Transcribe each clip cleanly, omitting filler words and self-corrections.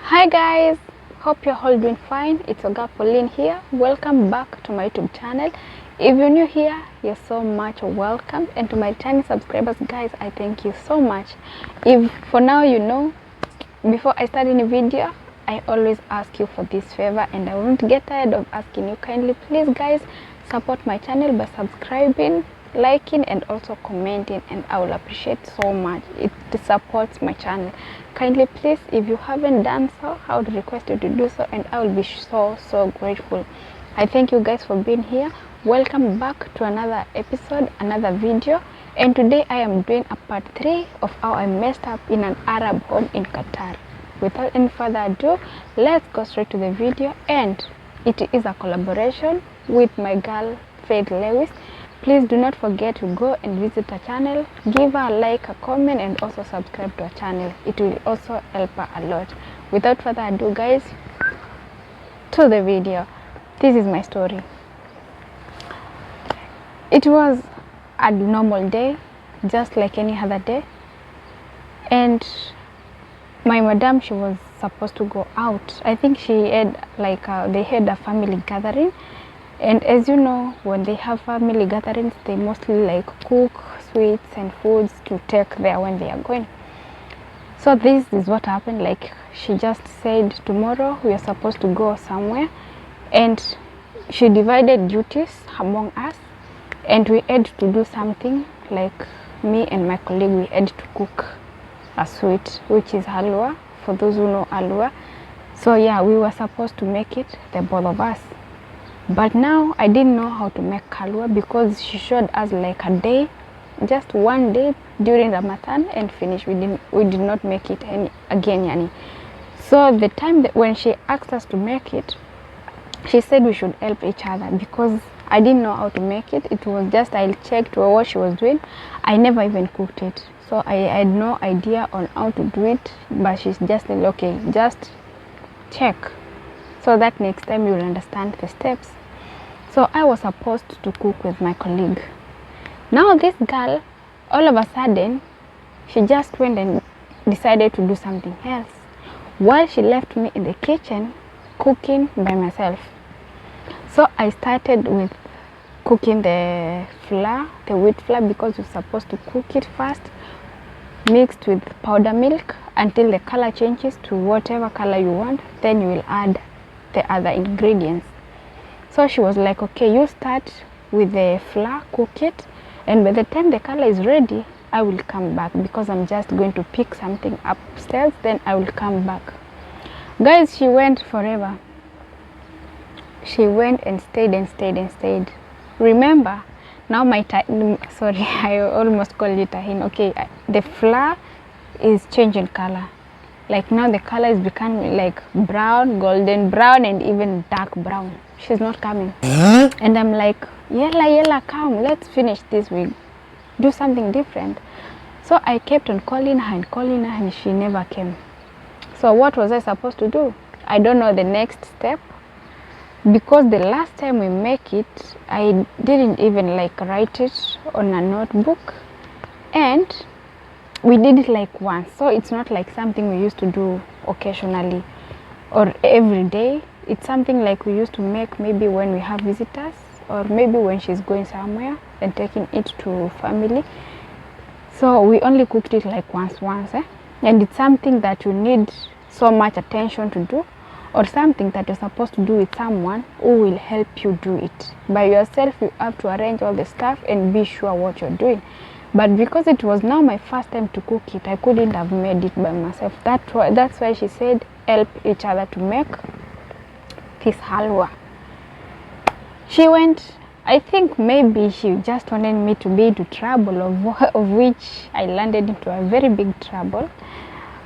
Hi guys, hope you're all doing fine. It's Oga Pauline here. Welcome back to my YouTube channel. If you're new here, you're so much welcome, and to my channel subscribers, guys, I thank you so much. If for now you know, before I start any video, I always ask you for this favor, and I won't get tired of asking you. Kindly please guys, support my channel by subscribing, liking, and also commenting, and I will appreciate so much. It supports my channel. Kindly please, if you haven't done so, I would request you to do so, and I will be so grateful. I thank you guys for being here. Welcome back to another episode, another video, and today I am doing a part 3 of how I messed up in an Arab home in Qatar. Without any further ado, let's go straight to the video, and it is a collaboration with my girl Faith Lewis. Please do not forget to go and visit her channel, give her a like, a comment, and also subscribe to her channel. It will also help her a lot. Without further ado guys, to the video. This is my story. It was a normal day, just like any other day, and my madam, she was supposed to go out. I think she had they had a family gathering, and as you know, when they have family gatherings, they mostly cook sweets and foods to take there when they are going. So this is what happened. She just said, tomorrow we are supposed to go somewhere, and she divided duties among us, and we had to do something. Me and my colleague, we had to cook a sweet, which is halwa, for those who know halwa. So yeah, we were supposed to make it, the both of us. But now I didn't know how to make halwa, because she showed us a day, just one day during Ramadan, and finish. We did not make it again, yani. So the time when she asked us to make it, she said we should help each other, because I didn't know how to make it. It was just I checked what she was doing. I never even cooked it, so I had no idea on how to do it. But she's just said, okay, just check, so that next time you'll understand the steps. So I was supposed to cook with my colleague. Now this girl, all of a sudden, she just went and decided to do something else, while she left me in the kitchen cooking by myself. So I started with cooking the flour, the wheat flour, because you're supposed to cook it first, mixed with powder milk until the color changes to whatever color you want. Then you will add the other ingredients. So she was like, okay, you start with the flour, cook it, and by the time the color is ready, I will come back, because I'm just going to pick something upstairs, then I will come back. Guys, she went forever. She went and stayed and stayed and stayed. Remember, now my sorry, I almost called it tahin. Okay, the flour is changing color. Now the color is becoming brown, golden brown, and even dark brown. She's not coming. And I'm like, yella, come, let's finish this. We do something different. So I kept on calling her, and she never came. So what was I supposed to do? I don't know the next step, because the last time we make it, I didn't even write it on a notebook, and we did it once. So it's not something we used to do occasionally or every day. It's something we used to make maybe when we have visitors, or maybe when she's going somewhere and taking it to family. So we only cooked it once, and it's something that you need so much attention to do, or something that you're supposed to do with someone who will help you do it. By yourself, you have to arrange all the stuff and be sure what you're doing. But because it was now my first time to cook it, I couldn't have made it by myself. That's why she said help each other to make this halwa. She went. I think maybe she just wanted me to be into trouble, of which I landed into a very big trouble.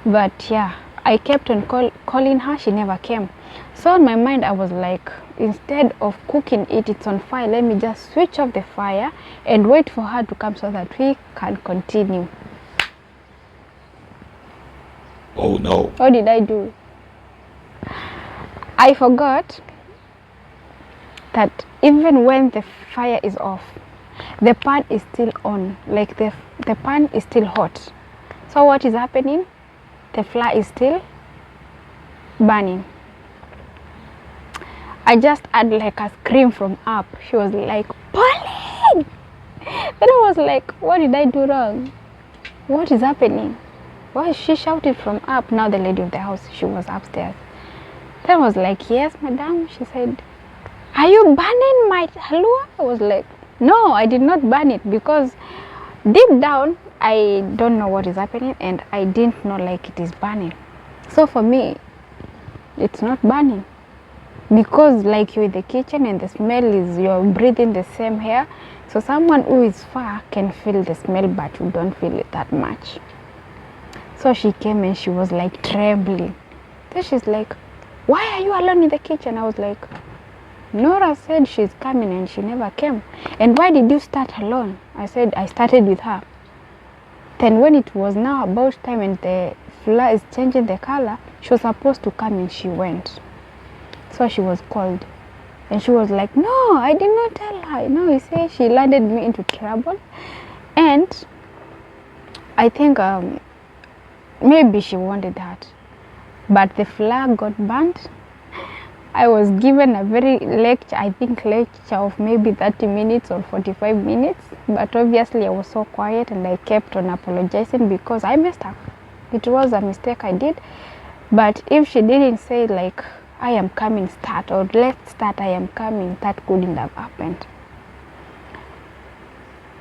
But yeah, I kept on calling her. She never came. So in my mind, I was like, instead of cooking it, it's on fire, let me just switch off the fire and wait for her to come, so that we can continue. Oh no. What did I do? I forgot that even when the fire is off, the pan is still on, like the pan is still hot. So what is happening? The flour is still burning. I just had like a scream from up. She was like, Pauline! Then I was like, what did I do wrong? What is happening? Why? She shouted from up. Now the lady of the house, she was upstairs. Then I was like, yes, madam. She said, are you burning my halwa? I was like, no, I did not burn it, because deep down, I don't know what is happening, and I didn't know like it is burning. So for me, it's not burning, because like you're in the kitchen and the smell is, you're breathing the same air. So someone who is far can feel the smell, but you don't feel it that much. So she came and she was like trembling. Then she's like, why are you alone in the kitchen? I was like, Nora said she's coming and she never came. And why did you start alone? I said, I started with her. Then when it was now about time and the flour is changing the color, she was supposed to come and she went. So she was called. And she was like, no, I did not tell her. No, you see, she landed me into trouble. And I think maybe she wanted that. But the flour got burnt. I was given a very lecture, I think lecture of maybe 30 minutes or 45 minutes. But obviously I was so quiet and I kept on apologizing because I messed up. It was a mistake I did. But if she didn't say like, I am coming, start, or let's start, I am coming, that couldn't have happened.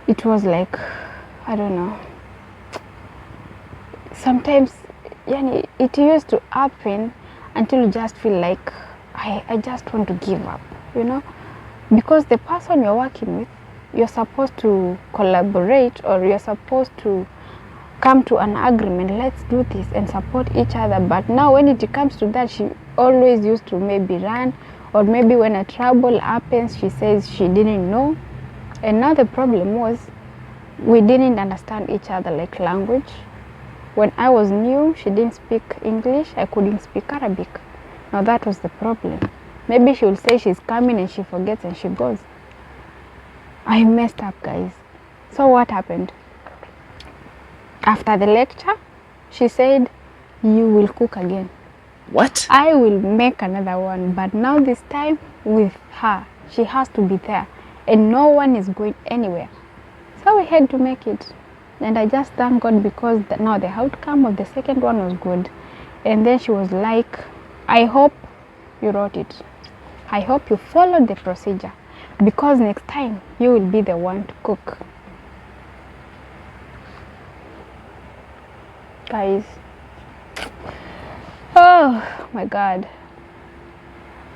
It was like, I don't know. Sometimes yani, it used to happen until you just feel like, I just want to give up, you know, because the person you're working with, you're supposed to collaborate, or you're supposed to come to an agreement, let's do this and support each other. But now when it comes to that, she always used to maybe run, or maybe when a trouble happens, she says she didn't know. And now the problem was, we didn't understand each other like language. When I was new, she didn't speak English, I couldn't speak Arabic. Now that was the problem. Maybe she will say she's coming and she forgets and she goes. I messed up, guys. So what happened? After the lecture, she said, you will cook again. What? I will make another one, but now this time with her. She has to be there and no one is going anywhere. So we had to make it. And I just thank God because now the outcome of the second one was good. And then she was like, I hope you wrote it. I hope you followed the procedure, because next time you will be the one to cook. Guys, oh my God,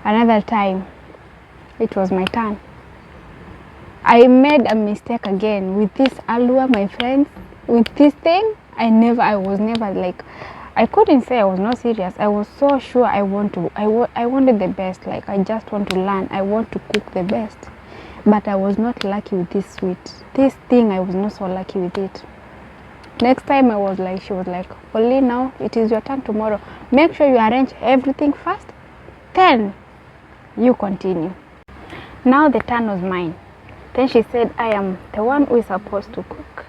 another time it was my turn. I made a mistake again with this alua, my friends. With this thing, I was never like, I couldn't say I was not serious. I was so sure I wanted the best. Like, I just want to learn. I want to cook the best. But I was not lucky with this sweet. This thing, I was not so lucky with it. Next time I was like, she was like, Oli, now it is your turn tomorrow. Make sure you arrange everything first. Then you continue. Now the turn was mine. Then she said, I am the one who is supposed to cook.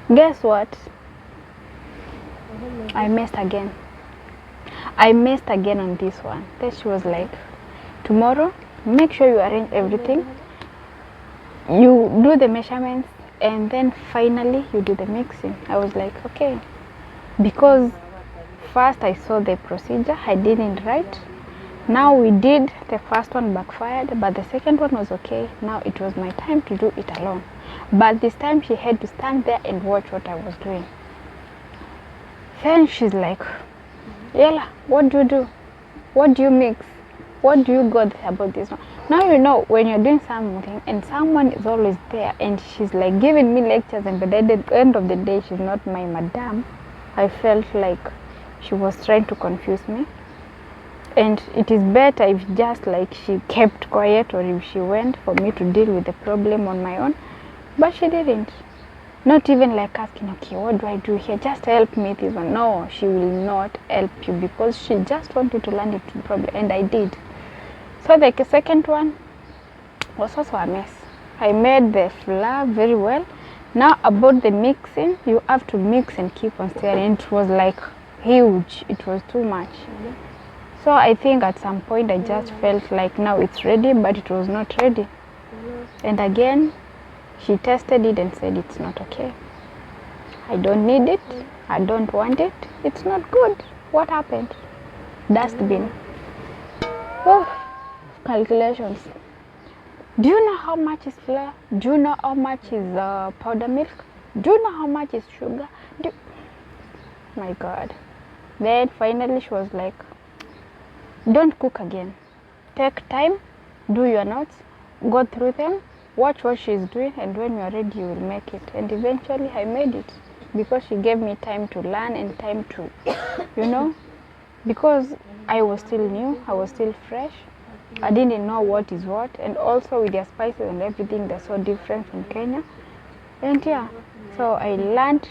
Guess what? I messed again. I messed again on this one. Then she was like, tomorrow, make sure you arrange everything. You do the measurements and then finally you do the mixing. I was like, okay. Because first I saw the procedure, I didn't write. Now we did, the first one backfired, but the second one was okay. Now it was my time to do it alone. But this time she had to stand there and watch what I was doing. Then she's like, Yella, what do you do? What do you mix? What do you got about this one? Now you know when you're doing something and someone is always there and she's like giving me lectures, and by the end of the day she's not my madam. I felt like she was trying to confuse me. And it is better if just like she kept quiet, or if she went for me to deal with the problem on my own. But she didn't. Not even like asking, okay, what do I do here? Just help me this one. No, she will not help you because she just wanted to learn it problem, and I did. So the second one was also a mess. I made the flour very well. Now about the mixing, you have to mix and keep on stirring. It was like huge. It was too much. So I think at some point I just felt like now it's ready, but it was not ready. And again, she tested it and said it's not okay. I don't need it. I don't want it. It's not good. What happened? Dustbin. Oh, calculations. Do you know how much is flour? Do you know how much is powder milk? Do you know how much is sugar? My God. Then finally she was like, don't cook again. Take time, do your notes, go through them, watch what she's doing, and when you're ready, you will make it. And eventually I made it because she gave me time to learn and time to, because I was still new, I was still fresh. I didn't know what is what, and also with their spices and everything, they're so different from Kenya. And yeah, so I learned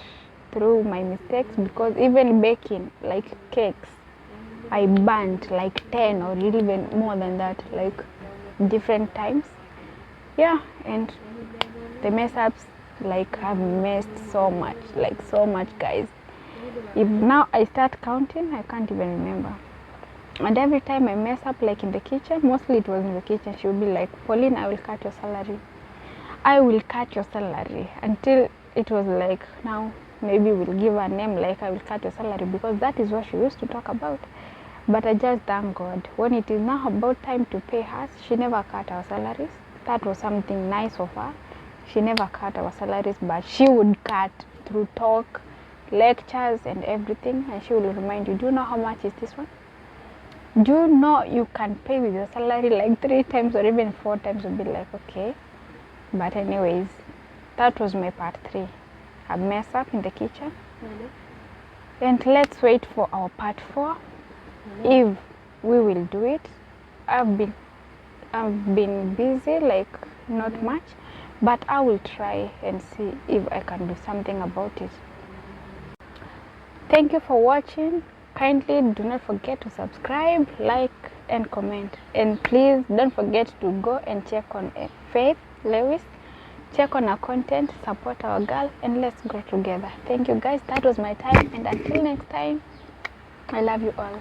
through my mistakes, because even baking like cakes, I burnt like 10 or even more than that, like different times. Yeah, and the mess ups, like I've messed so much, like so much, guys. If now I start counting, I can't even remember. And every time I mess up, like in the kitchen, mostly it was in the kitchen, she would be like, Pauline, I will cut your salary. I will cut your salary, until it was like, now maybe we'll give her a name like I will cut your salary, because that is what she used to talk about. But I just thank God, when it is now about time to pay us, she never cut our salaries. That was something nice of her. She never cut our salaries, but she would cut through talk, lectures and everything, and she will remind you, do you know how much is this one? Do you know you can pay with your salary like 3 times or even 4 times? You'll be like, okay. But anyways, that was my part 3. A mess up in the kitchen. And let's wait for our part 4. If we will do it. I've been busy, like not much, but I will try and see if I can do something about it. Thank you for watching. Kindly do not forget to subscribe, like and comment, and please don't forget to go and check on Faith Lewis, check on our content, support our girl, and let's grow together. Thank you guys, that was my time, and until next time, I love you all.